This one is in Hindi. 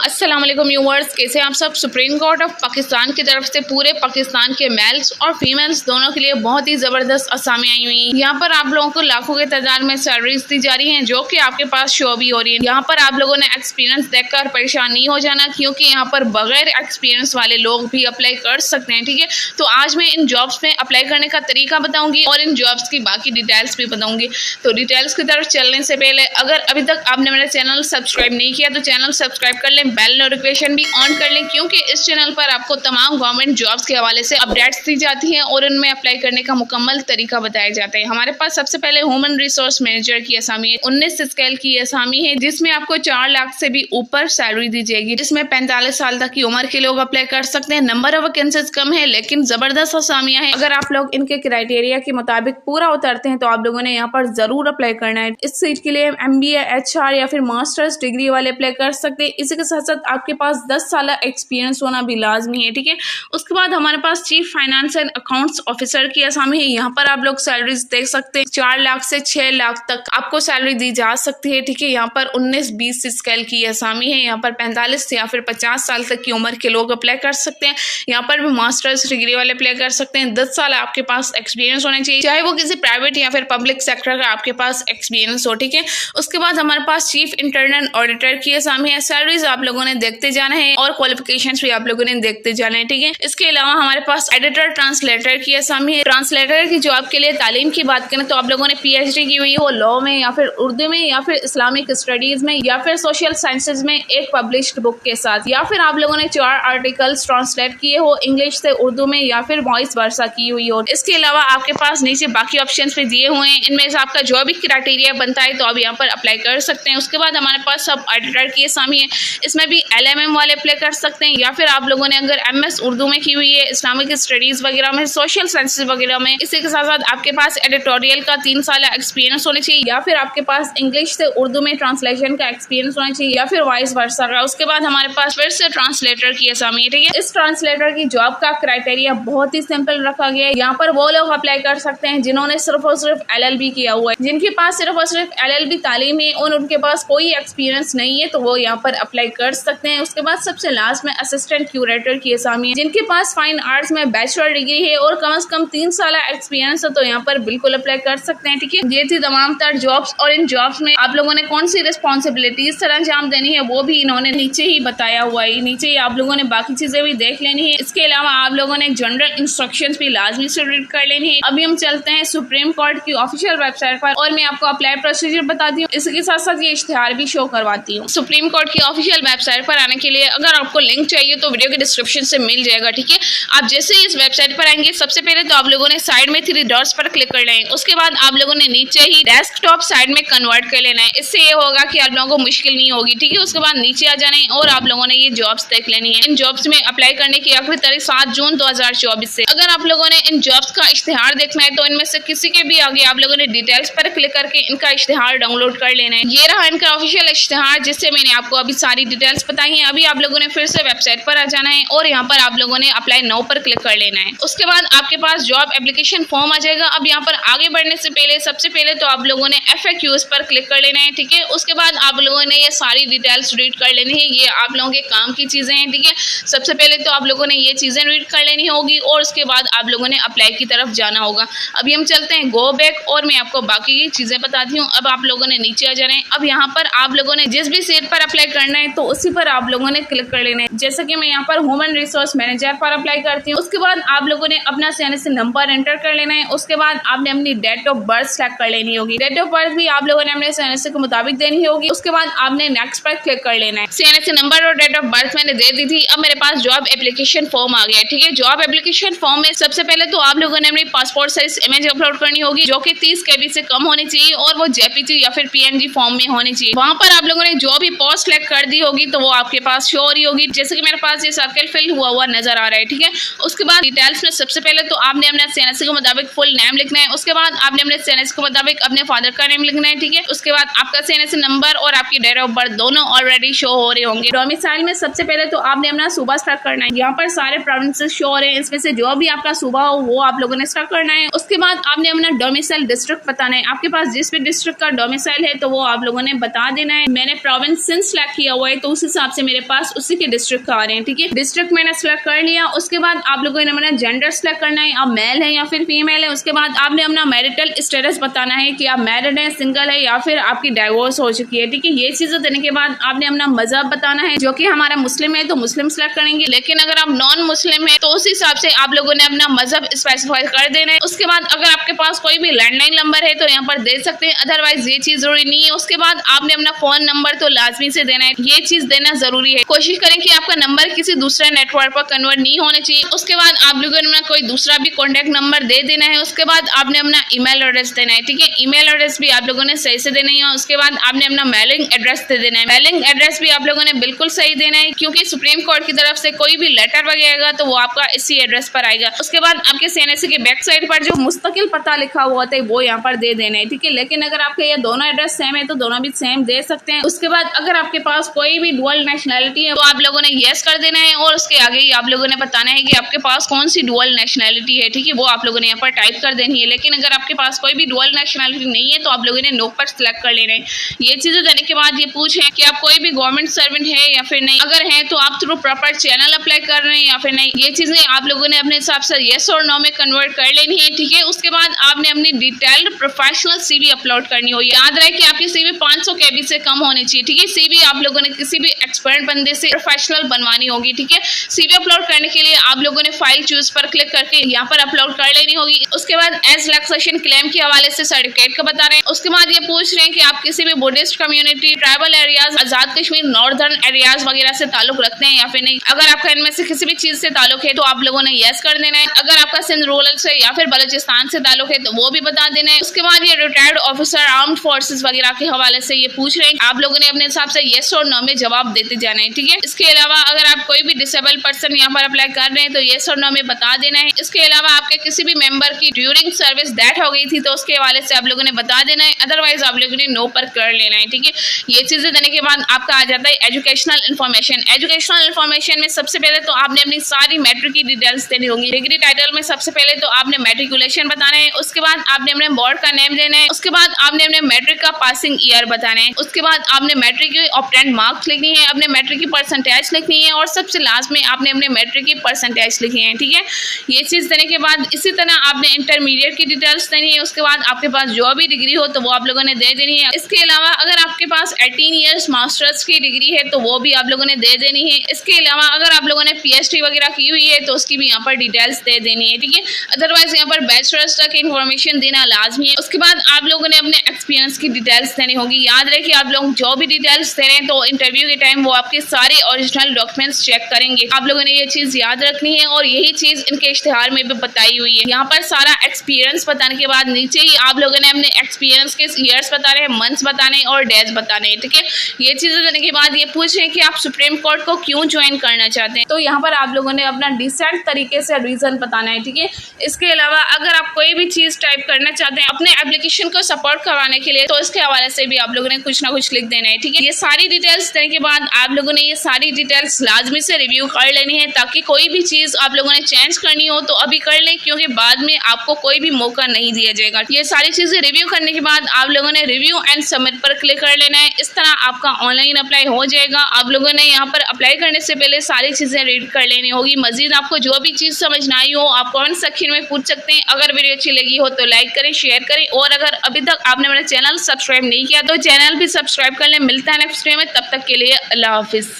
अस्सलाम वालेकुम व्यूअर्स, कैसे आप सब। सुप्रीम कोर्ट ऑफ पाकिस्तान की तरफ से पूरे पाकिस्तान के मेल्स और फीमेल्स दोनों के लिए बहुत ही ज़बरदस्त असामी आई हुई है। यहाँ पर आप लोगों को लाखों के तादाद में सैलरीज दी जा रही हैं जो कि आपके पास शो भी हो रही है। यहाँ पर आप लोगों ने एक्सपीरियंस देखकर परेशान नहीं हो जाना, क्योंकि यहाँ पर बगैर एक्सपीरियंस वाले लोग भी अप्लाई कर सकते हैं। ठीक है, तो आज मैं इन जॉब्स में अप्लाई करने का तरीका बताऊंगी और इन जॉब्स की बाकी डिटेल्स भी बताऊंगी। तो डिटेल्स की तरफ चलने से पहले अगर अभी तक आपने मेरा चैनल सब्सक्राइब नहीं किया तो चैनल सब्सक्राइब कर लें, बेल नोटिफिकेशन भी ऑन कर लें, क्योंकि इस चैनल पर आपको तमाम गवर्नमेंट जॉब्स के हवाले से अपडेट्स दी जाती हैं और उनमें अप्लाई करने का मुकम्मल तरीका बताया जाता है। हमारे पास सबसे पहले ह्यूमन रिसोर्स मैनेजर की असामी है। 19 स्केल की असामी है, जिसमें आपको 4 लाख से भी ऊपर सैलरी दी जाएगी, जिसमें 45 साल तक की उम्र के लोग अप्लाई कर सकते हैं। नंबर ऑफ वैकेंसीज कम है लेकिन जबरदस्त असामियां हैं। अगर आप लोग इनके क्राइटेरिया के मुताबिक पूरा उतरते हैं तो आप लोगों ने यहाँ पर जरूर अप्लाई करना है। इस सीट के लिए MBA, HR या फिर मास्टर्स डिग्री वाले अप्लाई कर सकते हैं। इसी के साथ साथ आपके पास 10 साल एक्सपीरियंस होना भी लाजमी है। ठीक है, उसके बाद हमारे पास chief finance and accounts officer की असामी है। यहाँ पर आप लोग सैलरीज देख सकते हैं, 4 लाख से 6 लाख तक आपको सैलरी दी जा सकती है। ठीक है, यहाँ पर 19-20 स्केल की असामी है। यहाँ पर 45 या फिर 50 साल तक की उम्र के लोग अप्लाई कर सकते हैं। यहाँ पर भी मास्टर्स डिग्री वाले अप्लाई कर सकते हैं। 10 साल आपके पास एक्सपीरियंस होना चाहिए, चाहे वो किसी प्राइवेट या फिर पब्लिक सेक्टर का आपके पास एक्सपीरियंस हो। ठीक है, उसके बाद हमारे पास चीफ इंटरनल ऑडिटर की असामी है। सैलरीज आप लोगों ने देखते जाना है और क्वालिफिकेशंस भी आप लोगों ने देखते जाना है। ठीक है, इसके अलावा हमारे पास एडिटर ट्रांसलेटर की असामी है। ट्रांसलेटर की जॉब के लिए तालीम की बात करें तो आप लोगों ने PhD की हुई हो लॉ में या फिर उर्दू में या फिर इस्लामिक स्टडीज में या फिर सोशल साइंसेज में एक पब्लिश्ड बुक के साथ, या फिर आप लोगों ने 4 आर्टिकल्स ट्रांसलेट किए हो इंग्लिश से उर्दू में या फिर वॉइस वर्सा की हुई हो। इसके अलावा आपके पास नीचे बाकी ऑप्शंस भी दिए हुए हैं, इनमें से आपका जो भी क्राइटेरिया बनता है तो आप यहाँ पर अप्लाई कर सकते हैं। उसके बाद हमारे पास सब एडिटर की असामी है, इसमें भी LMM वाले अप्लाई कर सकते हैं, या फिर आप लोगों ने अगर MS उर्दू में की हुई है, इस्लामिक स्टडीज वगैरह में, सोशल साइंसेज वगैरह में। इसी के साथ साथ आपके पास एडिटोरियल का 3 साल एक्सपीरियंस होना चाहिए, या फिर आपके पास इंग्लिश से उर्दू में ट्रांसलेशन का एक्सपीरियंस होना चाहिए, या फिर वॉइस वर्सा का। उसके बाद हमारे पास फिर से ट्रांसलेटर की असामी है। ठीक है, इस ट्रांसलेटर की जॉब का क्राइटेरिया बहुत ही सिंपल रखा गया है। यहाँ पर वो लोग अप्लाई कर सकते हैं जिन्होंने सिर्फ और सिर्फ LLB किया हुआ है। जिनके पास सिर्फ और सिर्फ LLB तालीम है और उनके पास कोई एक्सपीरियंस नहीं है तो वो यहाँ पर अप्लाई कर सकते हैं। उसके बाद सबसे लास्ट में असिस्टेंट क्यूरेटर की असामी है। जिनके पास फाइन आर्ट्स में बैचलर डिग्री है और कम से कम 3 साल एक्सपीरियंस है तो यहाँ पर बिल्कुल अप्लाई कर सकते हैं। ठीक है, ये थी तमाम तर जॉब्स, और इन जॉब्स में आप लोगों ने कौन सी रिस्पॉन्सिबिलिटीज सर अंजाम देनी है वो भी इन्होंने नीचे ही बताया हुआ है। नीचे ही आप लोगों ने बाकी चीजें भी देख लेनी है। इसके अलावा आप लोगों ने जनरल इंस्ट्रक्शंस भी लाजमी से रीड कर लेनी है। अभी हम चलते हैं सुप्रीम कोर्ट की ऑफिशियल वेबसाइट पर और मैं आपको अप्लाई प्रोसीजर बताती हूँ। इसके साथ साथ ये इश्तिहार भी शो करवाती हूँ। सुप्रीम कोर्ट की ऑफिशियल वेबसाइट पर आने के लिए अगर आपको लिंक चाहिए तो वीडियो के डिस्क्रिप्शन से मिल जाएगा। ठीक है, आप जैसे ही इस वेबसाइट पर आएंगे सबसे पहले तो आप लोगों ने साइड में 3 डॉट्स पर क्लिक कर लेना है। उसके बाद आप लोगों ने नीचे ही डेस्कटॉप साइड में कन्वर्ट कर लेना है। इससे ये होगा कि आप लोगों को मुश्किल नहीं होगी। ठीक है, उसके बाद नीचे आ जाना है और आप लोगों ने ये जॉब्स देख लेनी है। इन जॉब्स में अप्लाई करने की आखिरी तारीख 7 जून 2024 से। अगर आप लोगों ने इन जॉब्स का इश्तिहार देखना है तो इनमें से किसी के भी आगे आप लोगों ने डिटेल्स पर क्लिक करके इनका इश्तिहार डाउनलोड कर लेना है। ये रहा इनका ऑफिशियल इश्तिहार, जिससे मैंने आपको अभी सारी डिटेल्स बताई हैं। अभी आप लोगों ने फिर से वेबसाइट पर आ जाना है और यहाँ पर आप लोगों ने अप्लाई नाउ पर क्लिक कर लेना है। उसके बाद आपके पास जॉब एप्लीकेशन फॉर्म आ जाएगा। अब यहाँ पर आगे बढ़ने से पहले सबसे पहले तो आप लोगों ने FAQs पर क्लिक कर लेना है। ठीक है, उसके बाद आप लोगों ने ये सारी डिटेल्स रीड कर लेनी है। ये आप लोगों के काम की चीजें हैं। ठीक है, सबसे पहले तो आप लोगों ने ये चीजें रीड कर लेनी होगी और उसके बाद आप लोगों ने अप्लाई की तरफ जाना होगा। अभी हम चलते हैं गो बैक और मैं आपको बाकी की चीजें बताती हूँ। अब आप लोगों ने नीचे आ जाना है। अब यहाँ पर आप लोगों ने जिस भी सीट पर अप्लाई करना है तो उसी पर आप लोगों ने क्लिक कर लेना है। जैसे कि मैं यहाँ पर ह्यूमन रिसोर्स मैनेजर पर अप्लाई करती हूँ। उसके बाद आप लोगों ने अपना CNSE नंबर एंटर कर लेना है। उसके बाद आपने अपनी डेट ऑफ बर्थ सेलेक्ट कर लेनी होगी। डेट ऑफ बर्थ भी आप लोगों ने अपने CNSE के मुताबिक देनी होगी। उसके बाद आपने नेक्स्ट पर क्लिक कर लेना है। CNSE नंबर और डेट ऑफ बर्थ मैंने दे दी थी। अब मेरे पास जॉब एप्लीकेशन फॉर्म आ गया है। ठीक है, जॉब एप्लीकेशन फॉर्म में सबसे पहले तो आप लोगों ने अपनी पासपोर्ट साइज इमेज अपलोड करनी होगी जो कि 30 KB से कम होनी चाहिए और वो JPG या फिर PNG फॉर्म में होनी चाहिए। वहाँ पर आप लोगों ने जो भी पोस्ट सेलेक्ट कर दी होगी तो वो आपके पास शो हो रही होगी। जैसे कि मेरे पास ये सर्कल फिल हुआ नजर आ रहा है। ठीक है, उसके बाद डिटेल्स में सबसे पहले तो आपने अपने CNSE के मुताबिक फुल नेम लिखना है। उसके बाद आपने अपने CNSE के मुताबिक अपने फादर का नेम लिखना है। ठीक है, उसके बाद आपका CNSE नंबर और आपकी डेट ऑफ बर्थ दोनों ऑलरेडी शो हो रहे होंगे। डोमिसाइल में सबसे पहले तो आपने अपना सूबा स्टार्ट करना है। यहाँ पर सारे प्रोविंसेस शो हो रहे हैं, इसमें से जो भी आपका सूबा हो वो आप लोगों ने स्टार्ट करना है। उसके बाद आपने अपना डोमिसाइल डिस्ट्रिक्ट बताना है। आपके पास जिस भी डिस्ट्रिक्ट का डोमिसाइल है तो वो आप लोगों ने बता देना है। मैंने प्रोविंस सिंध सेलेक्ट किया हुआ है तो उस हिसाब से मेरे पास उसी के डिस्ट्रिक्ट का आ रहे हैं। ठीक है, डिस्ट्रिक्ट मैंने सेलेक्ट कर लिया। उसके बाद आप लोगों ने अपना जेंडर सेलेक्ट करना है, आप मेल है या फिर फीमेल है। उसके बाद आपने अपना मैरिटल स्टेटस बताना है कि आप मैरिड है, सिंगल है या फिर आपकी डाइवोर्स हो चुकी है। ठीक है, ये चीजें देने के बाद आपने अपना मजहब बताना है, जो कि हमारा मुस्लिम है तो मुस्लिम सेलेक्ट करेंगे। लेकिन अगर आप नॉन मुस्लिम है तो उस हिसाब से आप लोगों ने अपना मजहब स्पेसिफाई कर देना है। उसके बाद अगर आपके पास कोई भी लैंडलाइन नंबर है तो यहाँ पर दे सकते हैं, अदरवाइज ये चीज जरूरी नहीं है। उसके बाद आपने अपना फोन नंबर तो लाजमी से देना है, ये चीज देना जरूरी है। कोशिश करें कि आपका नंबर किसी दूसरे नेटवर्क पर कन्वर्ट नहीं होना चाहिए। उसके बाद आप लोगों ने कोई दूसरा भी कॉन्टेक्ट नंबर दे देना है। उसके बाद आपने अपना ईमेल एड्रेस देना है। ठीक है, ईमेल एड्रेस भी आप लोगों ने सही से देना है। उसके बाद आपने अपना मेलिंग एड्रेस दे देना है। मेलिंग एड्रेस भी आप लोगों ने बिल्कुल सही देना है, क्योंकि सुप्रीम कोर्ट की तरफ से कोई भी लेटर वगैरह तो वो आपका इसी एड्रेस पर आएगा। उसके बाद आपके CNSE के बैक साइड पर जो मुस्तकिल पता लिखा हुआ होता है वो यहाँ पर दे देना है। ठीक है, लेकिन अगर आपके ये दोनों एड्रेस सेम है तो दोनों भी सेम दे सकते हैं। उसके बाद अगर आपके पास कोई भी डुअल नेशनैलिटी है तो आप लोगों ने यस कर देना है, और उसके आगे ही आप लोगों ने बताना है कि आपके पास कौन सी डुअल नेशनैलिटी है। ठीक है, वो आप लोगों ने यहाँ पर टाइप कर देनी है। लेकिन अगर आपके पास कोई भी डुअल नेशनैलिटी नहीं है तो आप लोगों ने नो पर सिलेक्ट कर लेना है। ये चीजें देने के बाद ये पूछें कि आप कोई भी गवर्नमेंट सर्वेंट है या फिर नहीं, अगर है तो आप थ्रू प्रॉपर चैनल अप्लाई कर रहे हैं या फिर नहीं। ये चीजें आप लोगों ने अपने हिसाब से यस और नो में कन्वर्ट कर लेनी है। ठीक है, उसके बाद आपने अपनी डिटेल्ड प्रोफेशनल CV अपलोड करनी हो। याद रहे कि आपकी CV 500 KB से कम होनी चाहिए। ठीक है, CV आप लोगों ने किसी भी एक्सपर्ट बंदे से प्रोफेशनल बनवानी होगी। ठीक है, CV अपलोड करने के लिए आप लोगों ने फाइल चूज पर क्लिक करके यहाँ पर अपलोड कर लेनी होगी। उसके बाद एज रिलैक्सेशन क्लेम के हवाले से सर्टिफिकेट का बता रहे हैं। उसके बाद ये पूछ रहे हैं कि आप किसी भी बुद्धिस्ट कम्युनिटी, ट्राइबल एरियाज, आजाद कश्मीर, नॉर्दर्न एरियाज वगैरह से ताल्लुक रखते हैं या फिर नहीं। अगर आपका इनमें से किसी भी चीज से ताल्लुक है तो आप लोगों ने यस कर देना है। अगर आपका सिंध रूरल से या फिर बलोचिस्तान से ताल्लुक है तो वो भी बता देना है। उसके बाद ये रिटायर्ड ऑफिसर, आर्म्ड फोर्सेस वगैरह के हवाले से ये पूछ रहे हैं, आप लोगों ने अपने हिसाब से यस और नो में जवाब देते जाना है। ठीक है, इसके अलावा अगर आप कोई भी डिसेबल पर्सन यहाँ पर अप्लाई कर रहे हैं तो यस और नो में बता देना है। इसके अलावा आपके किसी भी मेंबर की ड्यूरिंग सर्विस डेथ हो गई थी तो उसके हवाले से आप लोगों ने बता देना है, अदरवाइज आप लोगों ने नो पर कर लेना है। ठीक है, ये चीजें देने के बाद आपका आ जाता है एजुकेशनल इन्फॉर्मेशन। एजुकेशनल इन्फॉर्मेशन में सबसे पहले तो आपने अपनी सारी मैट्रिक की डिटेल्स देनी होगी। डिग्री टाइटल में सबसे पहले तो आपने मैट्रिकुलेशन बताना है। उसके बाद आपने अपने बोर्ड का नेम देना है। उसके बाद आपने अपने मैट्रिक का पासिंग ईयर बताना है। उसके बाद आपने मैट्रिक की ऑब्टेंड मार्क्स लिखनी है, अपने मैट्रिक की परसेंटेज लिखनी है, और सबसे लास्ट में आपने अपने मैट्रिक की परसेंटेज लिखनी है। ठीक है, ये चीज देने के बाद इसी तरह आपने इंटरमीडिएट की डिटेल्स देनी है। उसके बाद आपके पास जो भी डिग्री हो तो वो आप लोगों ने दे देनी है। इसके अलावा अगर आपके पास 18 ईयर्स मास्टर्स की डिग्री है तो वो भी आप लोगों ने दे देनी है। इसके अलावा अगर आप लोगों ने PhD वगैरह की हुई है तो उसकी भी यहाँ पर डिटेल्स दे देनी है। ठीक है, अदरवाइज यहाँ पर बैचलर्स तक इन्फॉर्मेशन देना लाजमी है। उसके बाद आप लोगों ने अपने एक्सपीरियंस की डिटेल्स देनी होगी। याद रहे कि आप लोग जो भी डिटेल्स दे रहे हैं तो इंटरव्यू के टाइम वो आपके सारे ओरिजिनल डॉक्यूमेंट्स चेक करेंगे। आप लोगों ने ये चीज याद रखनी है, और यही चीज इनके इश्तिहार में भी बताई हुई है। यहाँ पर सारा एक्सपीरियंस बताने के बाद नीचे ही आप लोगों ने अपने एक्सपीरियंस के ईयर्स बता रहे हैं, मंथ्स बताने और डेज बताने। ठीक है, ये चीजें देने के बाद ये पूछ रहे हैं कि आप सुप्रीम कोर्ट को क्यों ज्वाइन करना चाहते हैं, तो यहाँ पर आप लोगों ने अपना डिसेंट तरीके से रीजन बताना है। ठीक है, इसके अलावा अगर आप कोई भी चीज टाइप करना चाहते हैं अपने एप्लीकेशन को सपोर्ट करवाने के लिए तो इसके हवाले से भी आप लोगों ने कुछ ना कुछ लिख देना है। ठीक है, ये सारी डिटेल्स देने के बाद आप लोगों ने ये सारी डिटेल्स लाजमी से रिव्यू कर लेनी है, ताकि कोई भी चीज आप लोगों ने चेंज करनी हो तो अभी कर लें, क्योंकि बाद में आपको कोई भी मौका नहीं दिया जाएगा। ये सारी चीजें रिव्यू करने के बाद आप लोगों ने रिव्यू एंड सबमिट पर क्लिक कर लेना है। इस तरह आपका ऑनलाइन अप्लाई हो जाएगा। आप लोगों ने यहाँ पर अप्लाई करने से पहले सारी चीजें रीड कर लेनी होगी। मजीद आपको जो भी चीज समझ ना आई हो आप कमेंट सेक्शन में पूछ सकते हैं। अगर वीडियो अच्छी लगी हो तो लाइक करें, शेयर करें, और अगर अभी तक आपने मेरा चैनल सब्सक्राइब नहीं किया तो चैनल भी सब्सक्राइब कर लें। मिलता है नेक्स्ट वीडियो में, तब तक के लिए अल्लाह हाफिज।